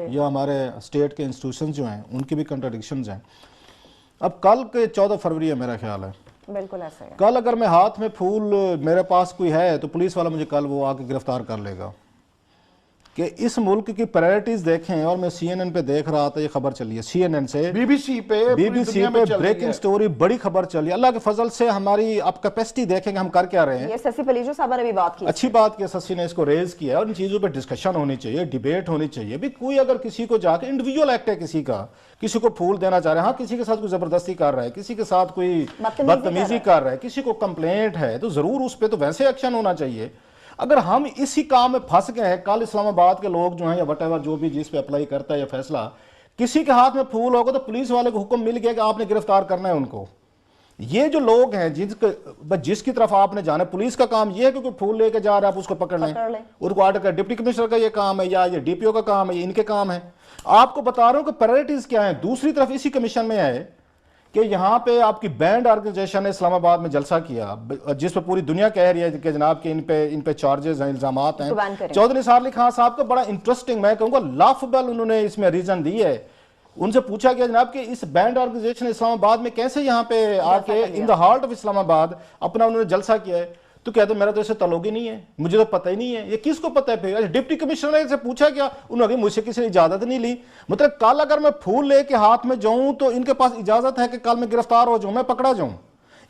या हमारे स्टेट के इंस्टीट्यूशन जो हैं उनकी भी कंट्राडिक्शंस हैं। अब कल के 14 फरवरी है मेरा ख्याल है, बिल्कुल ऐसा है। कल अगर मैं हाथ में फूल मेरे पास कोई है तो पुलिस वाला मुझे कल वो आके गिरफ्तार कर लेगा। कि इस मुल्क की प्रायोरिटीज देखें, और मैं CNN पे देख रहा था, ये खबर चली है CNN से, BBC पे ब्रेकिंग स्टोरी, बड़ी खबर चली। अल्लाह के फजल से हमारी आप कैपेसिटी देखेंगे हम कर क्या रहे हैं। ये शशि पलीजो साहब ने भी बात की, अच्छी बात की शशि ने इसको रेज किया, और इन चीज़ों पे डिस्कशन होनी चाहिए, डिबेट होनी चाहिए। भी कोई अगर किसी को जाके इंडिविजुअल एक्ट है किसी का, किसी को फूल देना चाह रहे हैं, हाँ किसी के साथ कोई जबरदस्ती कर रहा है, किसी के साथ कोई बदतमीजी कर रहा है, किसी को कंप्लेंट है, तो जरूर उस पर तो वैसे एक्शन होना चाहिए। अगर हम इसी काम में फंस गए हैं, कल इस्लामाबाद के लोग जो हैं या वटेवर जो भी जिस पे अप्लाई करता है या फैसला, किसी के हाथ में फूल होगा तो पुलिस वाले को हुक्म मिल गया कि आपने गिरफ्तार करना है उनको। ये जो लोग हैं जिसकी तरफ आपने जाना, पुलिस का काम ये है कि कोई फूल लेके जा रहा है आप उसको पकड़ लें, उनको आर्डर कर। डिप्टी कमिश्नर का ये काम है या ये DPO का काम है, ये इनके काम है। आपको बता रहा हूं कि प्रायोरिटीज क्या है। दूसरी तरफ इसी कमीशन में है कि यहाँ पे आपकी बैंड ऑर्गेनाइजेशन ने इस्लामाबाद में जलसा किया, जिस पे पूरी दुनिया कह रही है कि जनाब के इन पे चार्जेस हैं, इल्जामात हैं। चौधरी निसार अली खान साहब का बड़ा इंटरेस्टिंग, मैं कहूँगा लाफबल उन्होंने इसमें रीजन दी है। उनसे पूछा गया जनाब कि इस बैंड ऑर्गेनाइजेशन इस्लामाबाद में कैसे यहाँ पे आके in the heart of Islamabad अपना उन्होंने जलसा किया है। तो कहते मेरा तो इससे ताल्लुक ही नहीं है, मुझे तो पता ही नहीं है। ये किसको पता है? फिर डिप्टी कमिश्नर से पूछा क्या, उन्होंने मुझसे किसी ने इजाजत नहीं ली। मतलब कल अगर मैं फूल लेके हाथ में जाऊं तो इनके पास इजाजत है कि कल मैं गिरफ्तार हो जाऊं, मैं पकड़ा जाऊं,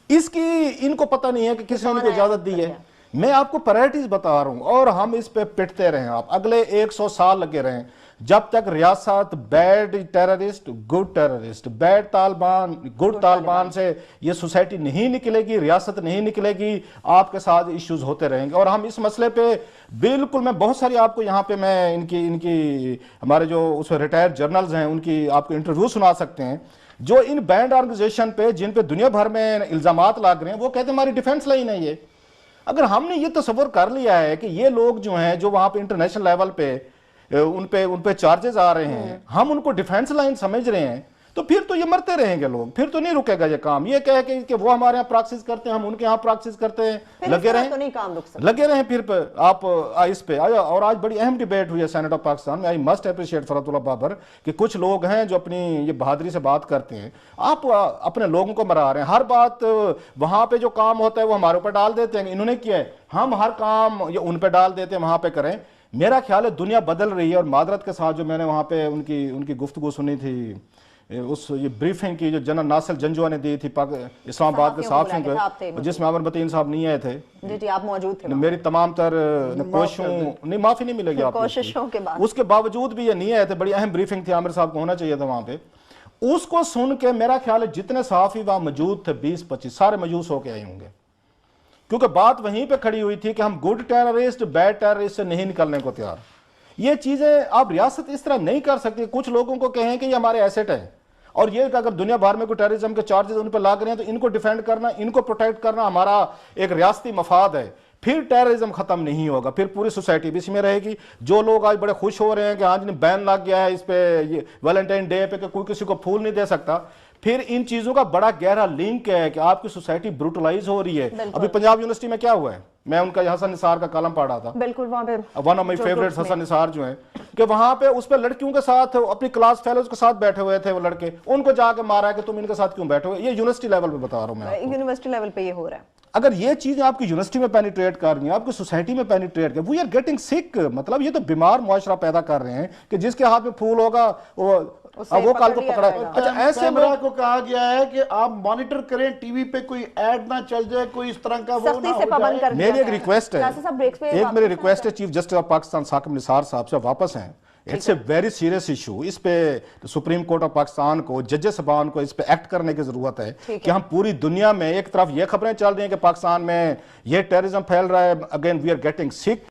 इसकी इनको पता नहीं है कि किसी ने उनको इजाजत दी है। मैं आपको प्रायोरिटीज बता रहा हूं, और हम इस पे पिटते रहे, आप अगले 100 साल लगे रहे, जब तक रियासत bad terrorist good terrorist, bad Taliban good Taliban से ये सोसाइटी नहीं निकलेगी, रियासत नहीं निकलेगी, आपके साथ इश्यूज होते रहेंगे। और हम इस मसले पे बिल्कुल, मैं बहुत सारी आपको यहाँ पे मैं इनकी हमारे जो उसमें रिटायर्ड जर्नल्स हैं उनकी आपको इंटरव्यू सुना सकते हैं, जो इन बैंड ऑर्गेनाइजेशन पे जिन पे दुनिया भर में इल्जामात लाग रहे हैं, वो कहते हैं हमारी डिफेंस लाइन है ये। अगर हमने ये तस्वर कर लिया है कि ये लोग जो हैं जो वहां पे इंटरनेशनल लेवल पे उन पे चार्जेस आ रहे हैं, हम उनको डिफेंस लाइन समझ रहे हैं, तो फिर तो ये मरते रहेंगे लोग, फिर तो नहीं रुकेगा ये काम। ये कह के कि वो हमारे यहाँ प्रैक्टिस करते हैं, हम उनके यहाँ प्रैक्टिस करते हैं, लगे रहें, तो नहीं काम रुक सकता। लगे रहें फिर आप इस पे आया। और आज बड़ी अहम डिबेट हुई है सेनेट ऑफ पाकिस्तान में। I must appreciate Farhatullah Babar कि कुछ लोग हैं जो अपनी ये बहादुरी से बात करते हैं। आप अपने लोगों को मरा रहे हैं, हर बात वहां पे जो काम होता है वो हमारे ऊपर डाल देते हैं, इन्होंने किया है, हम हर काम ये उन पे डाल देते हैं, वहां पे करें। मेरा ख्याल है दुनिया बदल रही है। और मादरत के साथ जो मैंने वहाँ पे उनकी गुफ्तगू सुनी थी, उस ये ब्रीफिंग की जो जनरल नासिर जंजुआ ने दी थी इस्लामाबाद के सहाफ़ियों को, जिसमें अमर बतीन साहब नहीं आए थे। जी आप मौजूद थे। मेरी तमाम तर कोशिशों, नहीं माफ़ी नहीं मिलेगी आपको, कोशिशों के बाद उसके बावजूद भी ये नहीं आए थे। बड़ी अहम ब्रीफिंग थी, आमिर साहब को होना चाहिए था वहाँ पे। उसको सुन के मेरा ख्याल है जितने सहाफ़ी वहाँ मौजूद थे 20-25 सारे मायूस होके आए होंगे, क्योंकि बात वहीं पे खड़ी हुई थी कि हम गुड टेररिस्ट बैड टेररिस्ट से नहीं निकलने को तैयार। ये चीजें आप रियासत इस तरह नहीं कर सकती। कुछ लोगों को कहें कि ये हमारे एसेट है, और ये अगर दुनिया भर में कोई टेररिज्म के चार्जेस उन पर लाग रहे हैं तो इनको डिफेंड करना, इनको प्रोटेक्ट करना हमारा एक रियासती मफाद है। फिर टेररिज्म खत्म नहीं होगा, फिर पूरी सोसाइटी भी इसमें रहेगी। जो लोग आज बड़े खुश हो रहे हैं कि आज बैन लग गया है इस पे वैलेंटाइन डे पे कि कोई किसी को फूल नहीं दे सकता, फिर इन चीजों का बड़ा गहरा लिंक है कि आपकी सोसाइटी ब्रूटलाइज हो रही है। अभी पंजाब यूनिवर्सिटी में क्या हुआ है, मैं उनका हसन निसार का कलम पढ़ा था, बिल्कुल वहां पे one of my favourites Hasan Nisar जो है, कि वहां पे उस पे लड़कियों के साथ अपनी क्लास फेलोज के साथ बैठे हुए थे वो लड़के, उनको जाके मारा कि तुम इनके साथ क्यों बैठे हुए। ये यूनिवर्सिटी लेवल पे बता रहा हूं मैं, यूनिवर्सिटी लेवल पे ये हो रहा है। अगर ये चीजें आपकी यूनिवर्सिटी में पेनिट्रेट कर रही हैं, आपकी सोसाइटी में पेनिट्रेट कर, वी आर गेटिंग सिक। मतलब ये तो बीमार मुआशरा पैदा कर रहे हैं कि जिसके हाथ में फूल होगा वो कल को पकड़ा। अच्छा, ऐसे लोगों को कहा गया है कि आप मॉनिटर करें, टीवी पे कोई ऐड ना चल जाए, कोई इस तरह का वो ना हो जाए। मेरी एक रिक्वेस्ट है chief justice of Pakistan Saqib Nisar Sahab से, वापस हैं। It's a very serious issue. इस पे सुप्रीम कोर्ट ऑफ पाकिस्तान को, जजेस साहबान को इस पे एक्ट करने की जरूरत है कि हम पूरी दुनिया में, एक तरफ ये खबरें चल रही हैं कि पाकिस्तान में ये टेररिज्म फैल रहा है, again we are getting sick,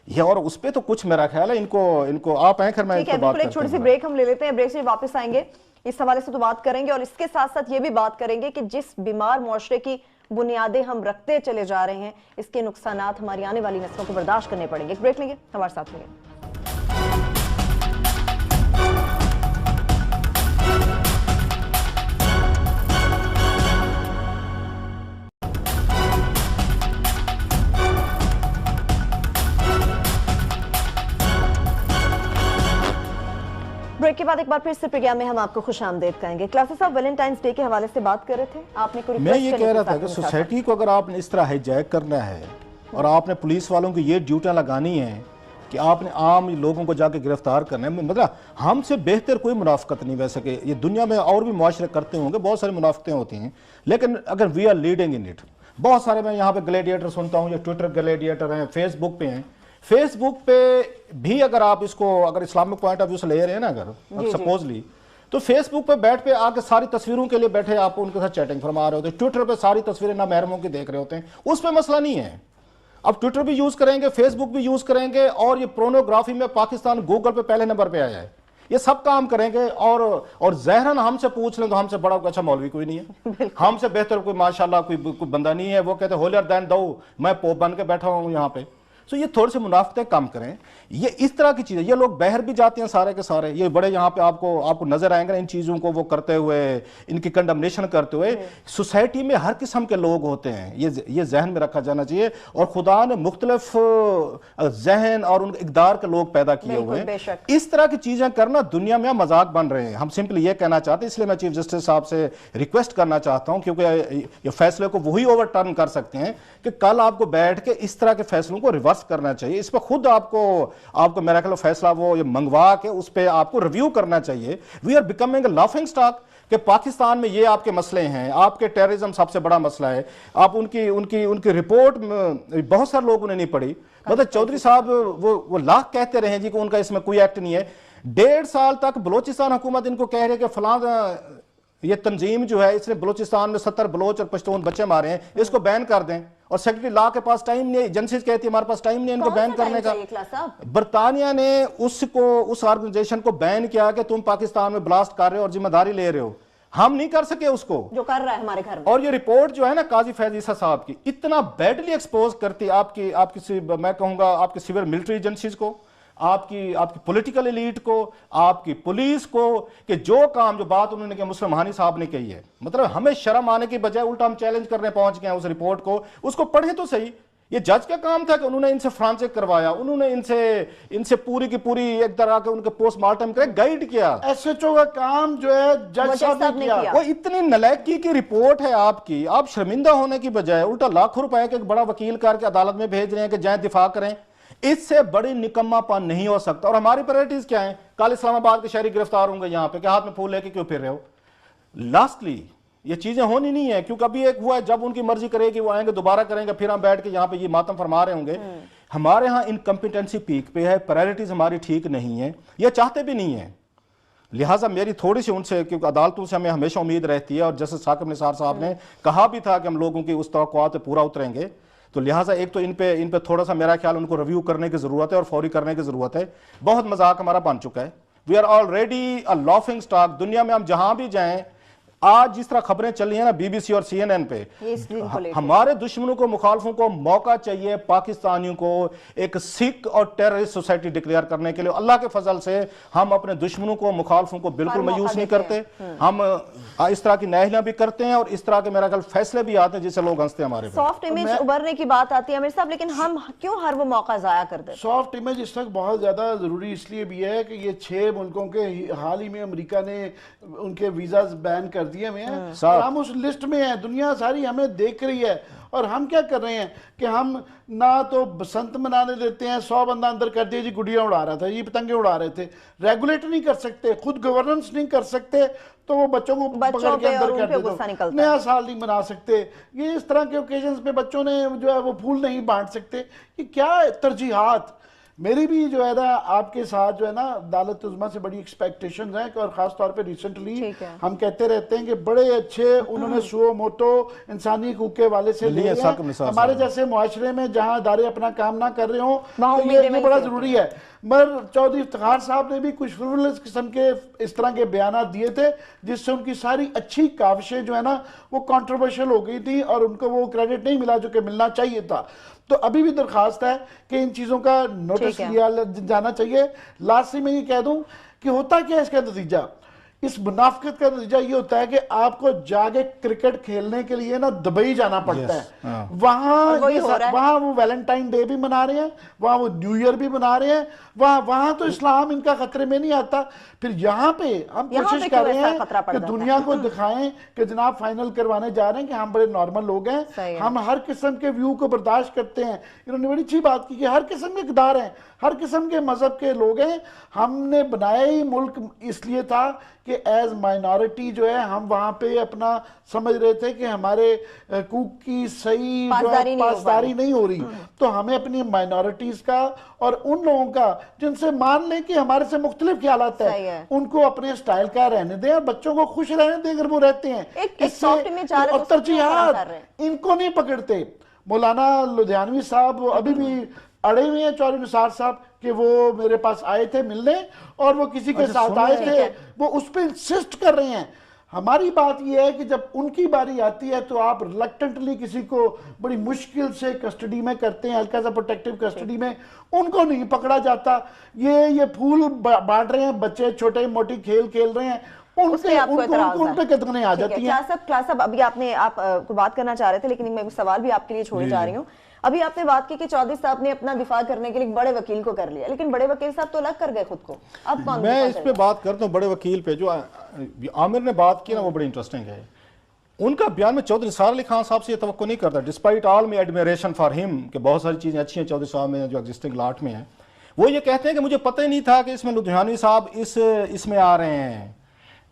ये, और उस पे तो कुछ मेरा ख्याल है इनको आप हैं। खैर मैं एक छोटी सी ब्रेक हम ले लेते हैं, ब्रेक से वापस आएंगे, इस हवाले से तो बात करेंगे, और इसके साथ साथ ये भी बात करेंगे कि जिस बीमार मुआशरे की बुनियादें हम रखते चले जा रहे हैं, इसके नुकसानात हमारी आने वाली नस्लों को बर्दाश्त करने पड़ेंगे। एक ब्रेक लेंगे, हमारे साथ रहिए। ब्रेक के बाद एक बार फिर से प्रोग्राम में हम आपको खुश आमदेद कहेंगे। क्लासेस साहब वैलेंटाइंस डे के हवाले से बात कर रहे थे, आपने कोई मैं ये कह रहा था कि सोसाइटी को अगर आपने इस तरह हाईजैक करना है और आपने पुलिस वालों की ये ड्यूटियां लगानी है कि आपने आम लोगों को जाके गिरफ्तार करना है, मतलब हमसे बेहतर कोई मुनाफिकत नहीं, वैसे कि ये दुनिया में और भी मुआशरे करते होंगे, बहुत सारी मुनाफिकतें होती हैं, लेकिन अगर we are leading in it, बहुत सारे मैं यहाँ पे ग्लेडिएटर सुनता हूँ, ये ट्विटर ग्लेडिएटर हैं, फेसबुक पे हैं, फेसबुक पे भी अगर आप इसको अगर इस्लामिक पॉइंट ऑफ व्यू से ले रहे हैं ना, अगर सपोजली, तो फेसबुक पे बैठ पे आके सारी तस्वीरों के लिए बैठे आप उनके साथ चैटिंग फरमा रहे होते हैं, ट्विटर पे सारी तस्वीरें ना महरमों की देख रहे होते हैं, उस पर मसला नहीं है। अब ट्विटर भी यूज करेंगे, फेसबुक भी यूज करेंगे, और ये पोर्नोग्राफी में पाकिस्तान गूगल पे पहले नंबर पे आया है, ये सब काम करेंगे। और ज़हरन हमसे पूछ लें तो हमसे बड़ा अच्छा मौलवी कोई नहीं है, हमसे बेहतर कोई माशाल्लाह कोई बंदा नहीं है। वो कहते होलियर दैन दो, मैं पोप बन के बैठा हूँ यहाँ पे। तो ये थोड़ी सी मुनाफिकतें कम करें, ये इस तरह की चीज़ें, ये लोग बाहर भी जाते हैं सारे के सारे, ये बड़े यहाँ पे आपको नजर आएंगे इन चीज़ों को वो करते हुए, इनकी कंडमनेशन करते हुए। सोसाइटी में हर किस्म के लोग होते हैं, ये जहन में रखा जाना चाहिए, और खुदा ने मुख्तलिफ जहन और उनके इक़दार के लोग पैदा किए हुए हैं। इस तरह की चीज़ें करना दुनिया में मजाक बन रहे हैं। हम सिंपली ये कहना चाहते हैं, इसलिए मैं चीफ जस्टिस साहब से रिक्वेस्ट करना चाहता हूँ, क्योंकि ये फैसले को वही ओवरटर्न कर सकते हैं कि कल आपको बैठ के इस तरह के फैसलों को रिवर्स करना चाहिए। इस पर खुद आपको मेरा ख्याल फैसला वो ये मंगवा के उस पर आपको रिव्यू करना चाहिए। We are becoming a laughing stock कि पाकिस्तान में ये आपके मसले हैं, आपके टेररिज्म सबसे बड़ा मसला है। आप उनकी रिपोर्ट बहुत सारे लोगों ने नहीं पढ़ी, मतलब चौधरी साहब वो लाख कहते रहे जी कि उनका इसमें कोई एक्ट नहीं है। 1.5 साल तक बलोचिस्तान हुकूमत इनको कह रही है कि फलां ये तंजीम जो है इसने बलोचिस्तान में 70 बलोच और पश्तून बच्चे मारे हैं, इसको बैन कर दें, और सेक्रेटरी ला के पास टाइम नहीं, एजेंसीज कहती है हमारे पास टाइम नहीं इनको बैन करने का। बरतानिया ने उस ऑर्गेनाइजेशन को बैन किया कि तुम पाकिस्तान में ब्लास्ट कर रहे हो और जिम्मेदारी ले रहे हो, हम नहीं कर सके उसको, जो कर रहा है हमारे घर में। और ये रिपोर्ट जो है ना काजी फैज ईसा साहब की, इतना बैडली एक्सपोज करती है आपकी मैं कहूंगा आपकी सिविल मिलिट्री एजेंसीज को, आपकी पॉलिटिकल एलीट को, आपकी पुलिस को, कि जो बात उन्होंने कहा मुस्लिम हानी साहब ने कही है, मतलब हमें शर्म आने की बजाय उल्टा हम चैलेंज करने पहुंच गए हैं उस रिपोर्ट को। उसको पढ़े तो सही। ये जज का काम था कि उन्होंने इनसे फ्रांसिक करवाया, उन्होंने इनसे पूरी की पूरी एक तरह के उनके पोस्टमार्टम करे गाइड किया। एसएचओ का काम जो है जज साहब ने किया। वो इतनी नलायकी की रिपोर्ट है आपकी, आप शर्मिंदा होने की बजाय उल्टा लाखों रुपए के एक बड़ा वकील करके अदालत में भेज रहे हैं कि जाए दिफा करें। इससे बड़ी निकम्मापन नहीं हो सकता। और हमारी प्रायोरिटीज क्या है? कल इस्लामाबाद के शहरी गिरफ्तार होंगे यहाँ पे, हाथ में फूल लेके क्यों फिर रहे हो? लास्टली ये चीजें होनी नहीं है, क्योंकि अभी एक हुआ है, जब उनकी मर्जी करेगी वो आएंगे, दोबारा करेंगे, फिर हम बैठ के यहाँ पे ये मातम फरमा रहे होंगे। हमारे यहाँ इनकम्पिटेंसी पीक पे है, प्रायोरिटीज हमारी ठीक नहीं है, ये चाहते भी नहीं है। लिहाजा मेरी थोड़ी सी उनसे, क्योंकि अदालतों से हमें हमेशा उम्मीद रहती है, और जस्टिस साकिब निसार साहब ने कहा भी था कि हम लोगों की उस तवक्कुआत पे पूरा उतरेंगे, तो लिहाजा एक तो इन पे थोड़ा सा मेरा ख्याल उनको रिव्यू करने की जरूरत है और फौरी करने की जरूरत है। बहुत मजाक हमारा बन चुका है। We are already a laughing stock. दुनिया में हम जहां भी जाएं, आज जिस तरह खबरें चल रही हैं ना बीबीसी और सीएनएन पे, हमारे दुश्मनों को, मुखालफों को मौका चाहिए पाकिस्तानियों को एक सिख और टेररिस्ट सोसाइटी डिक्लेयर करने के लिए। अल्लाह के फजल से हम अपने दुश्मनों को, मुखालफों को बिल्कुल मायूस नहीं करते। हम इस तरह की नाअहलियां भी करते हैं और इस तरह के मेरा ख्याल फैसले भी आते हैं जिससे लोग हंसते हैं। हमारे सॉफ्ट इमेज उभरने की बात आती है अमीर साहब, लेकिन हम क्यों हर वो मौका जाया कर देते? सॉफ्ट इमेज इस वक्त बहुत ज्यादा जरूरी इसलिए भी है कि ये 6 मुल्कों के हाल ही में अमेरिका ने उनके वीजा बैन कर दिए हुए हैं, और हम उस लिस्ट में हैं। दुनिया सारी हमें देख रही है, और हम क्या कर रहे हैं कि हम ना तो बसंत मनाने देते हैं, 100 बंदा अंदर कर दिया जी, गुड़ियां उड़ा रहा था, ये पतंगे उड़ा रहे थे, रेगुलेट नहीं कर सकते, खुद गवर्नेंस नहीं कर सकते, तो वो बच्चों को पकड़ के अंदर कर देते हो, नया साल नहीं मना सकते। ये इस तरह के ओकेजन्स पे बच्चों ने जो है वो फूल नहीं बांट सकते। ये क्या तरजीहात। मेरी भी जो है ना आपके साथ जो है ना अदालत उज़्मा से बड़ी एक्सपेक्टेशंस हैं, और खास तौर पे रिसेंटली हम कहते रहते हैं कि बड़े अच्छे उन्होंने सुओ मोटो इंसानी हकूक़ के वाले से लिए हैं। हमारे जैसे मुआशरे में जहां अदारे अपना काम ना कर रहे हो तो ये बड़ा जरूरी है। मगर चौधरी इफ्तिखार साहब ने भी कुछ फ्रिवोलस किस्म के इस तरह के बयान दिए थे जिससे उनकी सारी अच्छी काविशें जो है ना वो कंट्रोवर्शियल हो गई थी, और उनको वो क्रेडिट नहीं मिला जो कि मिलना चाहिए था। तो अभी भी दरखास्त है कि इन चीज़ों का नोटिस लिया जाना चाहिए। लास्ट में ये कह दूं कि होता क्या है इसका नतीजा اس منافقت کا نتیجہ یہ ہوتا ہے کہ آپ کو جاگے کرکٹ کھیلنے کے لیے نا دبئی جانا پڑتا ہے، وہاں وہ ویلنٹائن ڈے بھی منا رہے ہیں، وہاں وہ نیو ایئر بھی منا رہے ہیں، وہاں تو اسلام ان کا خطرے میں نہیں آتا. پھر یہاں پہ ہم کوشش کر رہے ہیں کہ دنیا کو دکھائیں کہ جناب فائنل کروانے جا رہے ہیں کہ ہم بڑے نارمل لوگ ہیں، ہم ہر قسم کے ویو کو برداشت کرتے ہیں. انہوں نے بڑی اچھی بات کی کہ ہر قسم کے اقدار ہیں، ہر قسم کے مذہب کے لوگ ہیں. ہم نے بنایا ہی ملک اس لیے تھا کہ ایز مائنورٹی جو ہے ہم وہاں پہ اپنا سمجھ رہے تھے کہ ہمارے حقوق کی صحیح پاسداری نہیں ہو رہی، تو ہمیں اپنی مائنورٹیز کا اور ان لوگوں کا جن سے مان لیں کہ ہمارے سے مختلف خیالات ہیں ان کو اپنے سٹائل کا رہنے دیں اور بچوں کو خوش رہنے دیں اگر وہ رہتے ہیں. اور ترجیحات ان کو نہیں پکڑتے. مولانا لدھیانوی صاحب ابھی بھی اڑے ہوئے ہیں، چودھری نثار صاحب، کہ وہ میرے پاس آئے تھے ملنے اور وہ کسی کے ساتھ آئے تھے، وہ اس پہ انسسٹ کر رہے ہیں. ہماری بات یہ ہے کہ جب ان کی باری آتی ہے تو آپ ریلکٹنٹلی کسی کو بڑی مشکل سے کسٹڈی میں کرتے ہیں، ہلکا سا پروٹیکٹیو کسٹڈی میں، ان کو نہیں پکڑا جاتا. یہ پھول بانٹ رہے ہیں، بچے چھوٹے موٹی کھیل رہے ہیں، ان پہ قدغنیں آ جاتی ہیں. کلاس صاحب ابھی آپ کو بات کرنا چاہ رہے تھے لیکن میں سوال بھی آپ کے لیے چھوڑے جا رہی ہوں. ابھی آپ نے بات کی کہ چودھری صاحب نے اپنا دفاع کرنے کے لیے بڑے وکیل کو کر لیا، لیکن بڑے وکیل صاحب تو الگ کر گئے خود کو. اب کون میں اس پہ بات کرتا ہوں بڑے وکیل پہ. جو عامر نے بات کی نا وہ بڑی انٹرسٹنگ ہے. ان کا بیان میں چودھری نثار علی خان صاحب سے یہ توقع نہیں کرتا، ڈسپائٹ آل میں ایڈمیریشن فار ہم کہ بہت ساری چیزیں اچھی ہیں چودھری صاحب میں جو ایگزسٹنگ لاٹ میں ہیں. وہ یہ کہتے ہیں کہ مجھے پتہ ہی نہیں تھا کہ اس میں لدھیانوی صاحب اس میں آ رہے ہیں.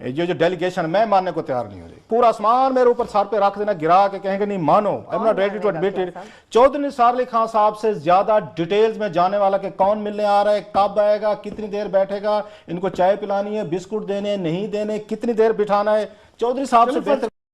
جو ڈیلیگیشن میں ماننے کو تیار نہیں ہو رہی. پورا آسمان میرے اوپر سر پہ رکھ دینا، گرا کے کہیں گے نہیں مانو، I'm not ready to admit it. Chaudhry نثار علی خان صاحب سے زیادہ ڈیٹیلز میں جانے والا کہ کون ملنے آ رہا ہے، کب آئے گا، کتنی دیر بیٹھے گا، ان کو چائے پلانی ہے، بسکٹ دینے نہیں دینے، کتنی دیر بٹھانا ہے، چودھری صاحب سے بہتر